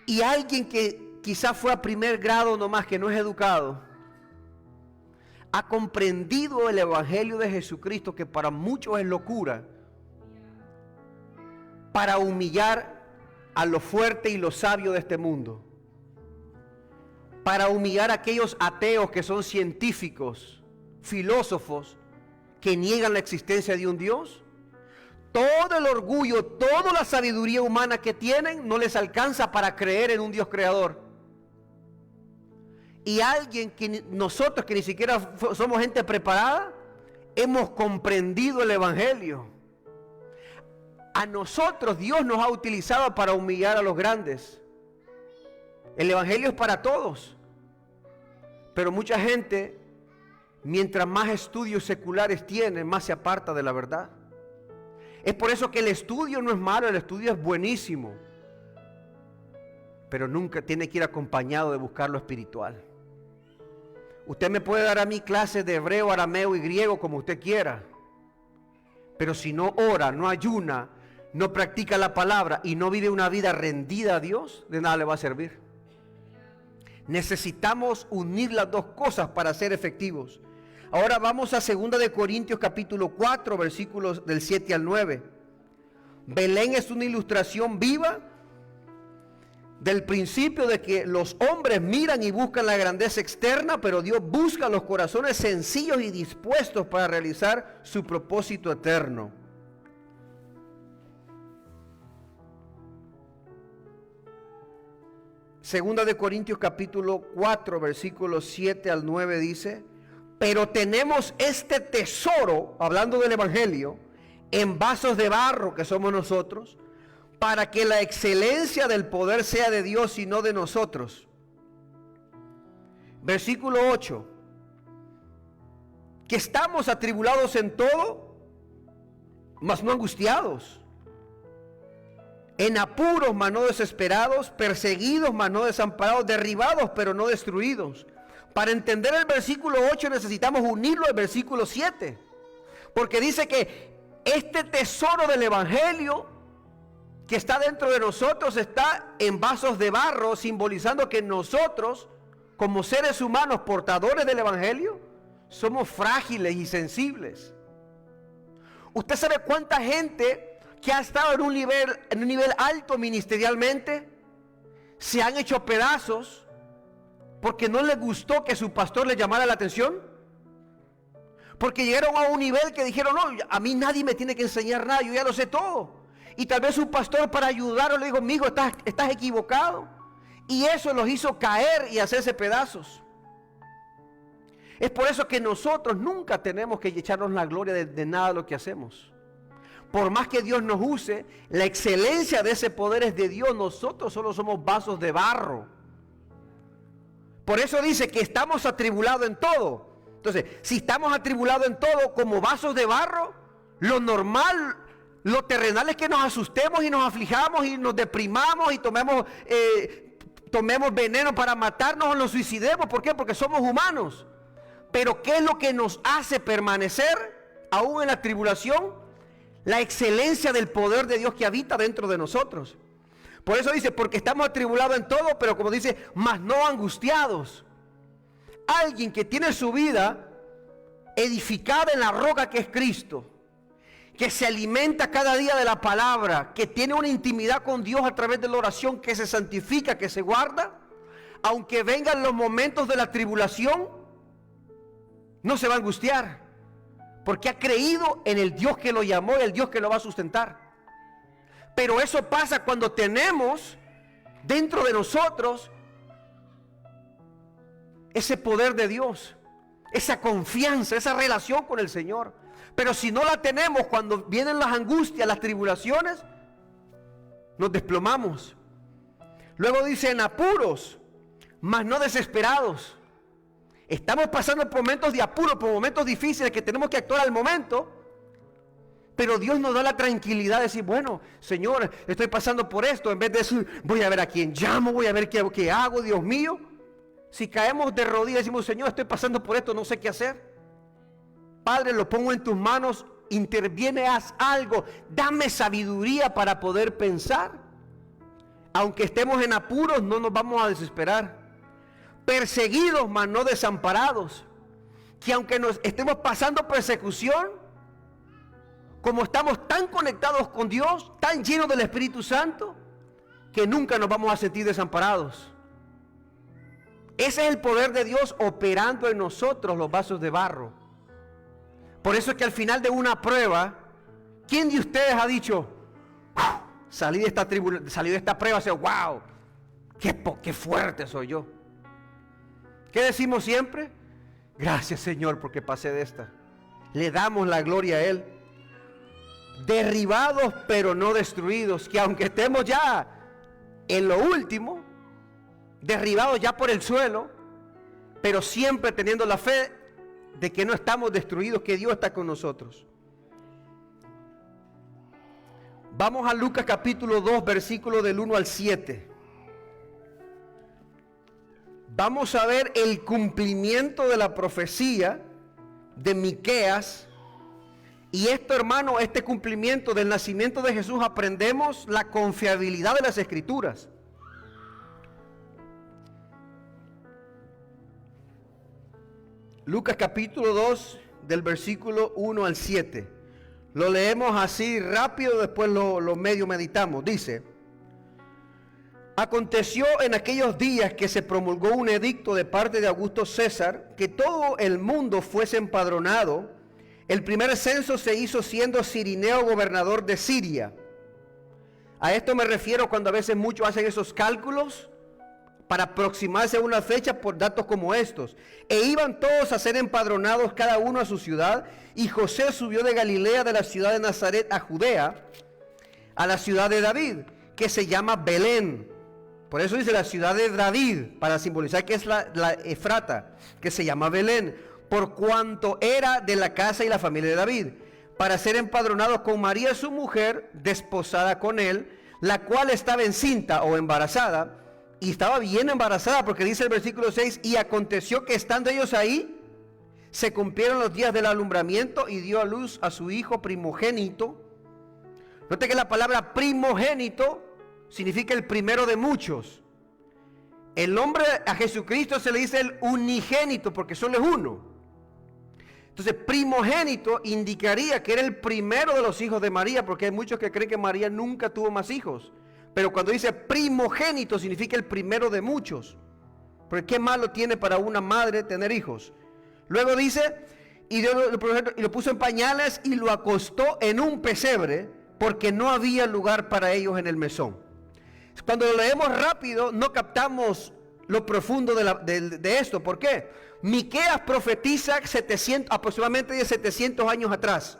Y alguien que quizás fue a primer grado nomás, que no es educado, ha comprendido el Evangelio de Jesucristo, que para muchos es locura, para humillar a lo fuerte y lo sabio de este mundo, para humillar a aquellos ateos que son científicos, filósofos, que niegan la existencia de un Dios. Todo el orgullo, toda la sabiduría humana que tienen no les alcanza para creer en un Dios creador. Y alguien que nosotros, que ni siquiera somos gente preparada, hemos comprendido el Evangelio. A nosotros Dios nos ha utilizado para humillar a los grandes. El Evangelio es para todos. Pero mucha gente, mientras más estudios seculares tiene, más se aparta de la verdad. Es por eso que el estudio no es malo, el estudio es buenísimo. Pero nunca tiene que ir acompañado de buscar lo espiritual. Usted me puede dar a mí clases de hebreo, arameo y griego como usted quiera. Pero si no ora, no ayuna, no practica la palabra y no vive una vida rendida a Dios, de nada le va a servir. Necesitamos unir las dos cosas para ser efectivos. Ahora vamos a 2 de Corintios capítulo 4, versículos del 7 al 9. Belén es una ilustración viva del principio de que los hombres miran y buscan la grandeza externa, pero Dios busca los corazones sencillos y dispuestos para realizar su propósito eterno. Segunda de Corintios capítulo 4, versículos 7 al 9 dice: pero tenemos este tesoro, hablando del Evangelio, en vasos de barro, que somos nosotros, para que la excelencia del poder sea de Dios y no de nosotros. Versículo 8. Que estamos atribulados en todo, mas no angustiados. En apuros, mas no desesperados. Perseguidos, mas no desamparados. Derribados, pero no destruidos. Para entender el versículo 8 necesitamos unirlo al versículo 7. Porque dice que este tesoro del Evangelio que está dentro de nosotros está en vasos de barro, simbolizando que nosotros, como seres humanos portadores del Evangelio, somos frágiles y sensibles. ¿Usted sabe cuánta gente que ha estado en un nivel alto ministerialmente se han hecho pedazos porque no les gustó que su pastor les llamara la atención? Porque llegaron a un nivel que dijeron: no, a mí nadie me tiene que enseñar nada, yo ya lo sé todo. Y tal vez su pastor, para ayudarlo, le dijo: amigo, estás equivocado. Y eso los hizo caer y hacerse pedazos. Es por eso que nosotros nunca tenemos que echarnos la gloria de nada de lo que hacemos. Por más que Dios nos use, la excelencia de ese poder es de Dios. Nosotros solo somos vasos de barro. Por eso dice que estamos atribulados en todo. Entonces, si estamos atribulados en todo como vasos de barro, lo normal, lo terrenal es que nos asustemos y nos aflijamos y nos deprimamos y tomemos veneno para matarnos o nos suicidemos. ¿Por qué? Porque somos humanos. Pero ¿qué es lo que nos hace permanecer aún en la tribulación? La excelencia del poder de Dios que habita dentro de nosotros. Por eso dice: porque estamos atribulados en todo, pero como dice, mas no angustiados. Alguien que tiene su vida edificada en la roca que es Cristo, que se alimenta cada día de la palabra, que tiene una intimidad con Dios a través de la oración, que se santifica, que se guarda, aunque vengan los momentos de la tribulación, no se va a angustiar, porque ha creído en el Dios que lo llamó y el Dios que lo va a sustentar. Pero eso pasa cuando tenemos dentro de nosotros ese poder de Dios, esa confianza, esa relación con el Señor. Pero si no la tenemos, cuando vienen las angustias, las tribulaciones, nos desplomamos. Luego dice: en apuros, mas no desesperados. Estamos pasando por momentos de apuro, por momentos difíciles que tenemos que actuar al momento. Pero Dios nos da la tranquilidad de decir, bueno, Señor, estoy pasando por esto. En vez de decir, voy a ver a quién llamo, voy a ver qué hago, Dios mío. Si caemos de rodillas y decimos, Señor, estoy pasando por esto, no sé qué hacer. Padre, lo pongo en tus manos, interviene, haz algo. Dame sabiduría para poder pensar. Aunque estemos en apuros, no nos vamos a desesperar. Perseguidos, mas no desamparados. Que aunque nos estemos pasando persecución, como estamos tan conectados con Dios, tan llenos del Espíritu Santo, que nunca nos vamos a sentir desamparados. Ese es el poder de Dios operando en nosotros los vasos de barro. Por eso es que al final de una prueba, ¿quién de ustedes ha dicho, salí de esta prueba, y dice, wow, qué fuerte soy yo? ¿Qué decimos siempre? Gracias, Señor, porque pasé de esta. Le damos la gloria a Él. Derribados pero no destruidos, que aunque estemos ya en lo último, derribados ya por el suelo, pero siempre teniendo la fe de que no estamos destruidos, que Dios está con nosotros. Vamos a Lucas capítulo 2, versículo del 1 al 7. Vamos a ver el cumplimiento de la profecía de Miqueas. Y esto, hermano, este cumplimiento del nacimiento de Jesús, aprendemos la confiabilidad de las Escrituras. Lucas capítulo 2, del versículo 1 al 7. Lo leemos así rápido, después lo medio meditamos. Dice: aconteció en aquellos días que se promulgó un edicto de parte de Augusto César, que todo el mundo fuese empadronado. El primer censo se hizo siendo Cirineo gobernador de Siria. A esto me refiero cuando a veces muchos hacen esos cálculos para aproximarse a una fecha por datos como estos. E iban todos a ser empadronados, cada uno a su ciudad. Y José subió de Galilea, de la ciudad de Nazaret a Judea, a la ciudad de David, que se llama Belén. Por eso dice la ciudad de David, para simbolizar que es la Efrata, que se llama Belén, por cuanto era de la casa y la familia de David, para ser empadronados con María su mujer, desposada con él, la cual estaba encinta o embarazada, y estaba bien embarazada, porque dice el versículo 6, y aconteció que estando ellos ahí, se cumplieron los días del alumbramiento, y dio a luz a su hijo primogénito. Note que la palabra primogénito significa el primero de muchos. El nombre a Jesucristo se le dice el unigénito, porque solo es uno. Entonces, primogénito indicaría que era el primero de los hijos de María, porque hay muchos que creen que María nunca tuvo más hijos. Pero cuando dice primogénito significa el primero de muchos. Porque qué malo tiene para una madre tener hijos. Luego dice, y lo puso en pañales y lo acostó en un pesebre, porque no había lugar para ellos en el mesón. Cuando lo leemos rápido, no captamos lo profundo de esto. ¿Por qué? Miqueas profetiza aproximadamente de 700 años atrás.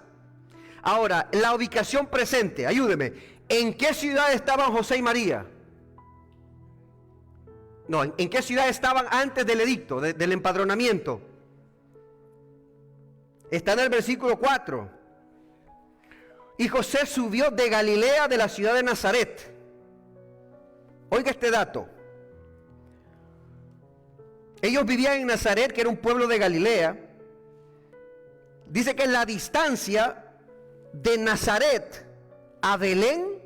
Ahora, la ubicación presente, ayúdeme. ¿En qué ciudad estaban José y María? No, ¿en qué ciudad estaban antes del edicto, del empadronamiento? Está en el versículo 4. Y José subió de Galilea, de la ciudad de Nazaret. Oiga este dato. Ellos vivían en Nazaret, que era un pueblo de Galilea. Dice que la distancia de Nazaret a Belén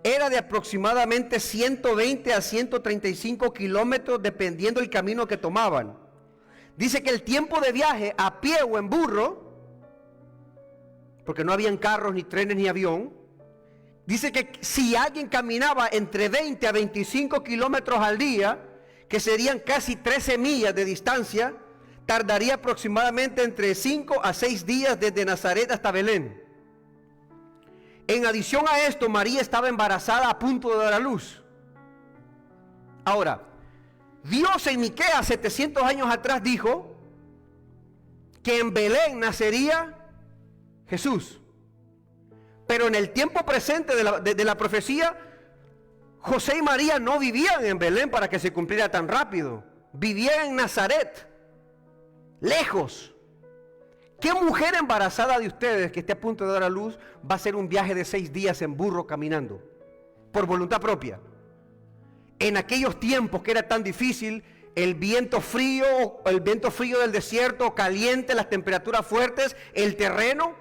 era de aproximadamente 120 a 135 kilómetros, dependiendo del camino que tomaban. Dice que el tiempo de viaje a pie o en burro, porque no habían carros, ni trenes, ni avión. Dice que si alguien caminaba entre 20 a 25 kilómetros al día, que serían casi 13 millas de distancia, tardaría aproximadamente entre 5 a 6 días desde Nazaret hasta Belén. En adición a esto, María estaba embarazada a punto de dar a luz. Ahora, Dios en Miqueas 700 años atrás dijo que en Belén nacería Jesús. Pero en el tiempo presente de la profecía, José y María no vivían en Belén para que se cumpliera tan rápido. Vivían en Nazaret, lejos. ¿Qué mujer embarazada de ustedes que esté a punto de dar a luz va a hacer un viaje de 6 días en burro caminando? Por voluntad propia. En aquellos tiempos que era tan difícil, el viento frío del desierto, caliente, las temperaturas fuertes, el terreno,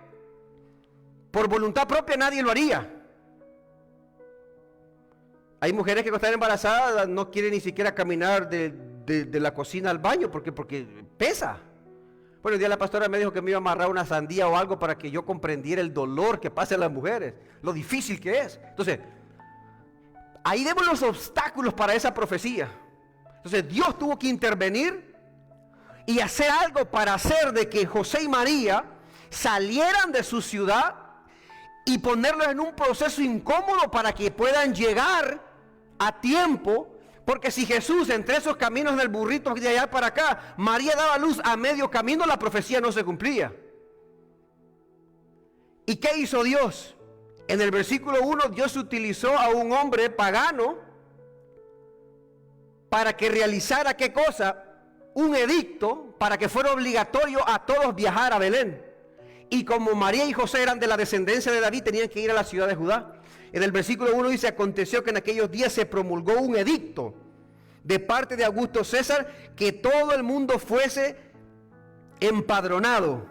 por voluntad propia nadie lo haría. Hay mujeres que cuando están embarazadas no quieren ni siquiera caminar de la cocina al baño porque pesa. Bueno, el día la pastora me dijo que me iba a amarrar una sandía o algo para que yo comprendiera el dolor que pasan las mujeres, lo difícil que es. Entonces, ahí vemos los obstáculos para esa profecía. Entonces, Dios tuvo que intervenir y hacer algo para hacer de que José y María salieran de su ciudad y ponerlos en un proceso incómodo para que puedan llegar a tiempo. Porque si Jesús entre esos caminos del burrito de allá para acá, María daba luz a medio camino, la profecía no se cumplía. ¿Y qué hizo Dios? En el versículo 1, Dios utilizó a un hombre pagano para que realizara, ¿qué cosa? Un edicto para que fuera obligatorio a todos viajar a Belén. Y como María y José eran de la descendencia de David, tenían que ir a la ciudad de Judá. En el versículo 1 dice: aconteció que en aquellos días se promulgó un edicto de parte de Augusto César que todo el mundo fuese empadronado.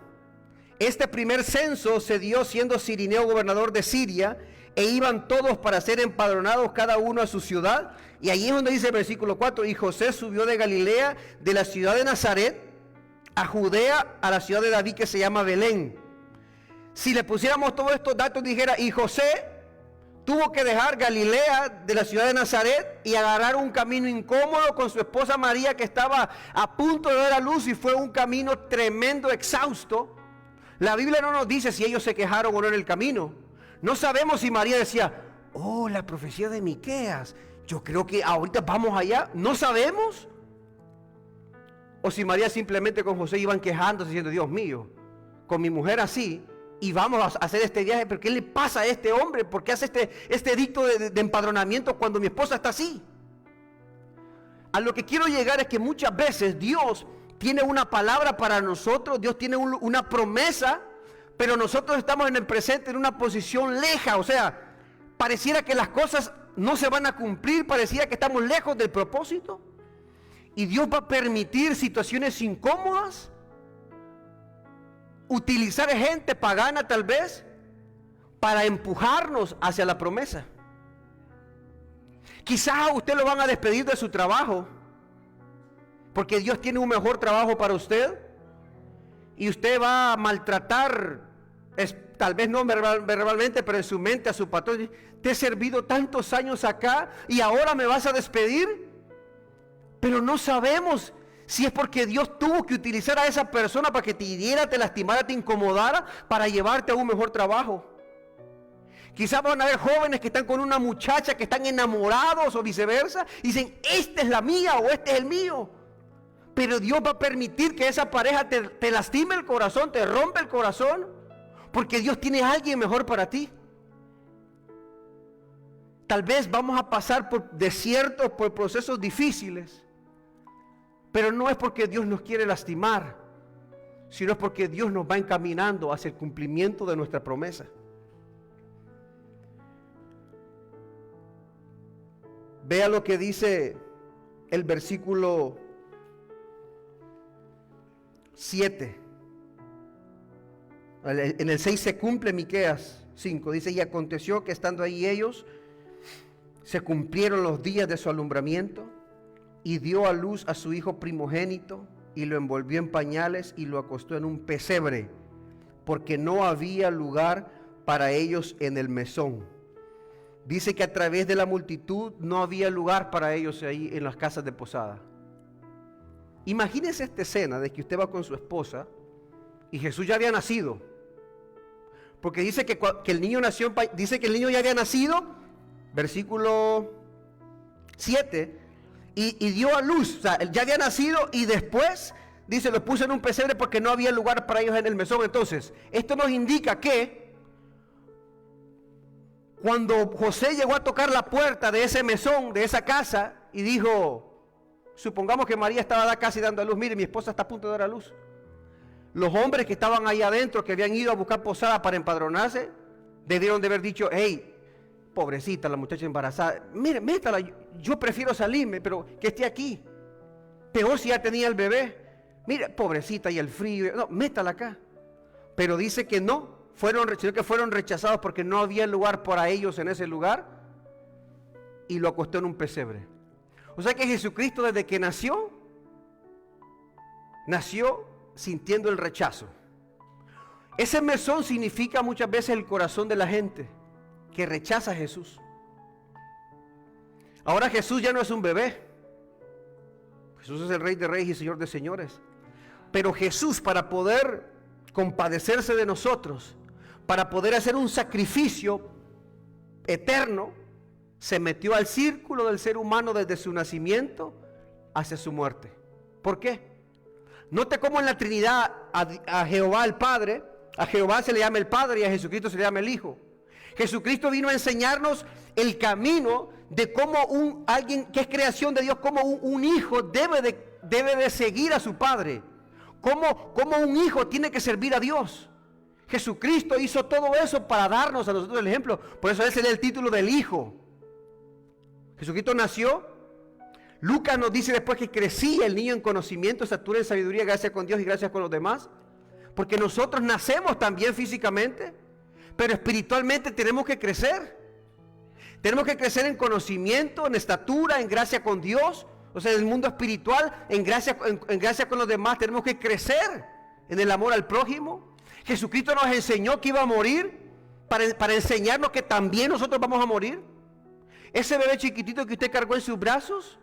Este primer censo se dio siendo Cirineo gobernador de Siria, e iban todos para ser empadronados cada uno a su ciudad. Y allí es donde dice el versículo 4: y José subió de Galilea, de la ciudad de Nazaret, a Judea, a la ciudad de David que se llama Belén. Si le pusiéramos todos estos datos, dijera: y José tuvo que dejar Galilea de la ciudad de Nazaret y agarrar un camino incómodo con su esposa María, que estaba a punto de dar a luz, y fue un camino tremendo, exhausto. La Biblia no nos dice si ellos se quejaron o no en el camino. No sabemos si María decía: oh, la profecía de Miqueas, yo creo que ahorita vamos allá. No sabemos. O si María simplemente con José iban quejándose diciendo: Dios mío, con mi mujer así, y vamos a hacer este viaje, pero ¿qué le pasa a este hombre? ¿Por qué hace este edicto de empadronamiento cuando mi esposa está así? A lo que quiero llegar es que muchas veces Dios tiene una palabra para nosotros, Dios tiene una promesa, pero nosotros estamos en el presente en una posición leja. O sea, pareciera que las cosas no se van a cumplir, pareciera que estamos lejos del propósito. Y Dios va a permitir situaciones incómodas, utilizar gente pagana tal vez, para empujarnos hacia la promesa. Quizás a usted lo van a despedir de su trabajo, porque Dios tiene un mejor trabajo para usted, y usted va a maltratar, tal vez no verbalmente, pero en su mente, a su patrón. Te he servido tantos años acá y ahora me vas a despedir. Pero no sabemos si es porque Dios tuvo que utilizar a esa persona para que te hiriera, te lastimara, te incomodara, para llevarte a un mejor trabajo. Quizás van a haber jóvenes que están con una muchacha, que están enamorados o viceversa, y dicen: esta es la mía o este es el mío. Pero Dios va a permitir que esa pareja te lastime el corazón, te rompe el corazón, porque Dios tiene a alguien mejor para ti. Tal vez vamos a pasar por desiertos, por procesos difíciles, pero no es porque Dios nos quiere lastimar, sino es porque Dios nos va encaminando hacia el cumplimiento de nuestra promesa. Vea lo que dice el versículo 7. En el 6 se cumple Miqueas 5. Dice: y aconteció que estando ahí ellos, se cumplieron los días de su alumbramiento, y dio a luz a su hijo primogénito, y lo envolvió en pañales y lo acostó en un pesebre, porque no había lugar para ellos en el mesón. Dice que a través de la multitud no había lugar para ellos ahí en las casas de posada. Imagínese esta escena de que usted va con su esposa y Jesús ya había nacido, porque dice que el niño nació, dice que el niño ya había nacido, versículo 7, y dio a luz. O sea, él ya había nacido, y después dice: lo puso en un pesebre porque no había lugar para ellos en el mesón. Entonces, esto nos indica que Cuando José llegó a tocar la puerta de ese mesón, de esa casa, y dijo, supongamos que María estaba casi dando a luz, mire, mi esposa está a punto de dar a luz. Los hombres que estaban ahí adentro, que habían ido a buscar posada para empadronarse, debieron de haber dicho, hey, pobrecita la muchacha embarazada, mire, métala, yo prefiero salirme, pero que esté aquí. Peor si ya tenía el bebé. Mire, pobrecita y el frío, no, métala acá. Pero dice que no, sino que fueron rechazados porque no había lugar para ellos en ese lugar, y lo acostó en un pesebre. O sea que Jesucristo, desde que nació sintiendo el rechazo. Ese mesón significa muchas veces el corazón de la gente que rechaza a Jesús. Ahora Jesús ya no es un bebé. Jesús es el Rey de Reyes y Señor de Señores. Pero Jesús, para poder compadecerse de nosotros, para poder hacer un sacrificio eterno, se metió al círculo del ser humano desde su nacimiento hacia su muerte. ¿Por qué? Note cómo en la Trinidad a Jehová el Padre, a Jehová se le llama el Padre y a Jesucristo se le llama el Hijo. Jesucristo vino a enseñarnos el camino de cómo alguien que es creación de Dios, cómo un hijo debe de seguir a su padre, cómo un hijo tiene que servir a Dios. Jesucristo hizo todo eso para darnos a nosotros el ejemplo. Por eso ese es el título del Hijo. Jesucristo nació. Lucas nos dice después que crecía el niño en conocimiento, estatura y sabiduría, gracias con Dios y gracias con los demás. Porque nosotros nacemos también físicamente, pero espiritualmente tenemos que crecer. Tenemos que crecer en conocimiento, en estatura, en gracia con Dios. O sea, en el mundo espiritual, en gracia con los demás, tenemos que crecer en el amor al prójimo. Jesucristo nos enseñó que iba a morir para enseñarnos que también nosotros vamos a morir. Ese bebé chiquitito que usted cargó en sus brazos,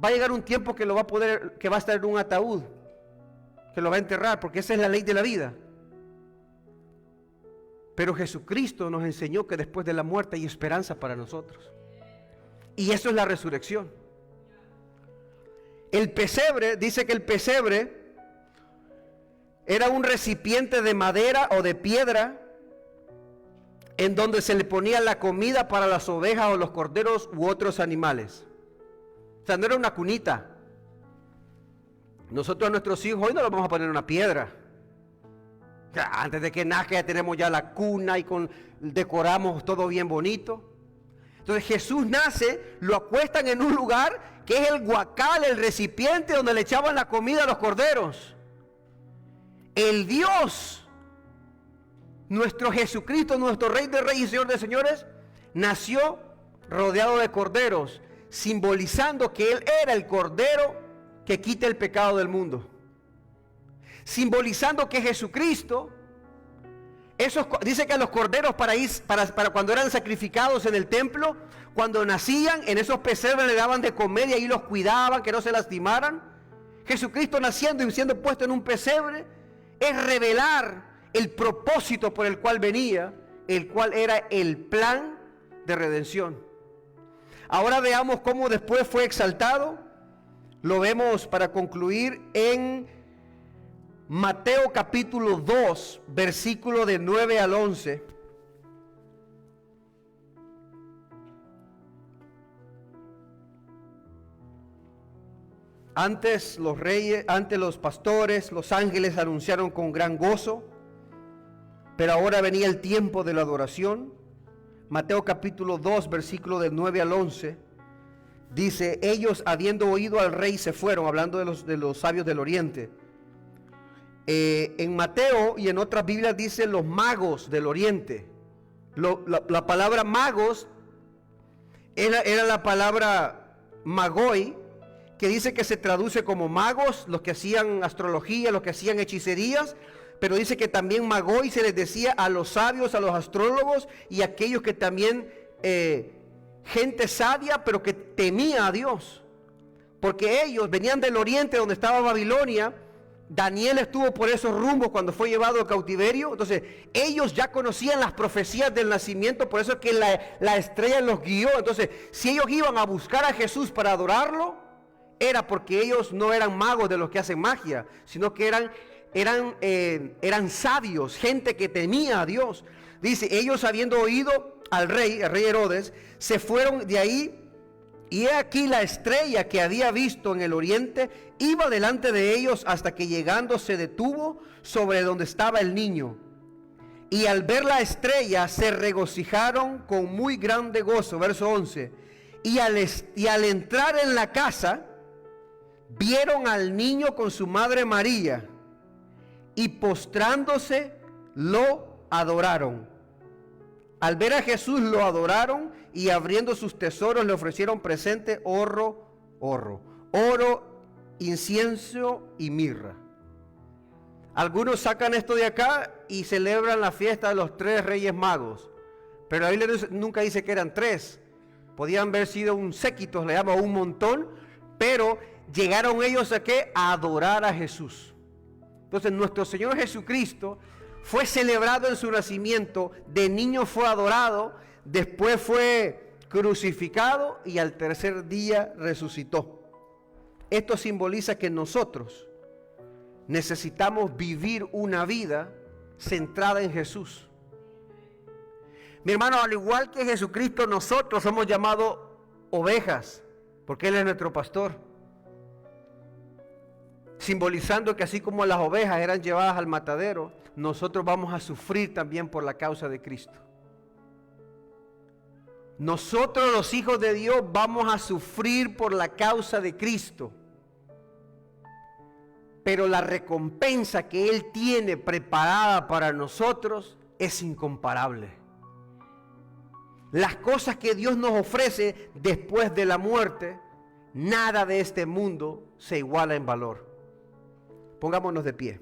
va a llegar un tiempo que va a estar en un ataúd, que lo va a enterrar, porque esa es la ley de la vida. Pero Jesucristo nos enseñó que después de la muerte hay esperanza para nosotros. Y eso es la resurrección. El pesebre, dice que el pesebre era un recipiente de madera o de piedra en donde se le ponía la comida para las ovejas o los corderos u otros animales. O sea, no era una cunita. Nosotros a nuestros hijos hoy no los vamos a poner en una piedra. Ya, antes de que nazca ya tenemos ya la cuna y decoramos todo bien bonito. Entonces Jesús nace, lo acuestan en un lugar que es el guacal, el recipiente donde le echaban la comida a los corderos. El Dios, nuestro Jesucristo, nuestro Rey de Reyes y Señor de Señores, nació rodeado de corderos, simbolizando que Él era el cordero que quita el pecado del mundo. Simbolizando que Jesucristo, dice que a los corderos para cuando eran sacrificados en el templo, cuando nacían, en esos pesebres le daban de comer y ahí los cuidaban, que no se lastimaran. Jesucristo naciendo y siendo puesto en un pesebre, es revelar el propósito por el cual venía, el cual era el plan de redención. Ahora veamos cómo después fue exaltado. Lo vemos para concluir en Mateo capítulo 2, versículo de 9 al 11. Antes los reyes, antes los pastores, los ángeles anunciaron con gran gozo, pero ahora venía el tiempo de la adoración. Mateo capítulo 2, versículo del 9 al 11, dice, ellos habiendo oído al rey se fueron, hablando de los sabios del oriente. En Mateo y en otras Biblias dice los magos del oriente. La palabra magos era la palabra magoi, que dice que se traduce como magos, los que hacían astrología, los que hacían hechicerías, pero dice que también magoi se les decía a los sabios, a los astrólogos y a aquellos que también, gente sabia, pero que temía a Dios, porque ellos venían del oriente donde estaba Babilonia. Daniel estuvo por esos rumbos cuando fue llevado al cautiverio. Entonces ellos ya conocían las profecías del nacimiento, por eso es que la estrella los guió. Entonces si ellos iban a buscar a Jesús para adorarlo, era porque ellos no eran magos de los que hacen magia, sino que eran eran sabios, gente que temía a Dios. Dice, ellos habiendo oído al rey, el rey Herodes, se fueron de ahí, y he aquí la estrella que había visto en el oriente, iba delante de ellos hasta que llegando se detuvo sobre donde estaba el niño. Y al ver la estrella se regocijaron con muy grande gozo. Verso 11. Y al entrar en la casa, vieron al niño con su madre María, y postrándose lo adoraron. Al ver a Jesús lo adoraron, y abriendo sus tesoros le ofrecieron presente oro, incienso y mirra. Algunos sacan esto de acá y celebran la fiesta de los 3 reyes magos, pero la Biblia nunca dice que eran 3. Podían haber sido un séquito, le llama un montón, pero llegaron ellos a ¿qué? A adorar a Jesús. Entonces nuestro Señor Jesucristo fue celebrado en su nacimiento, de niño fue adorado, después fue crucificado y al tercer día resucitó. Esto simboliza que nosotros necesitamos vivir una vida centrada en Jesús. Mi hermano, al igual que Jesucristo, nosotros somos llamados ovejas, porque Él es nuestro pastor. Simbolizando que así como las ovejas eran llevadas al matadero, nosotros vamos a sufrir también por la causa de Cristo. Nosotros los hijos de Dios vamos a sufrir por la causa de Cristo. Pero la recompensa que Él tiene preparada para nosotros es incomparable. Las cosas que Dios nos ofrece después de la muerte, nada de este mundo se iguala en valor. Pongámonos de pie.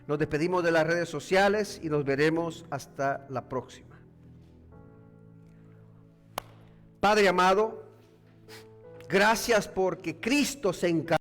Nos despedimos de las redes sociales y nos veremos hasta la próxima. Padre amado, gracias porque Cristo se encargó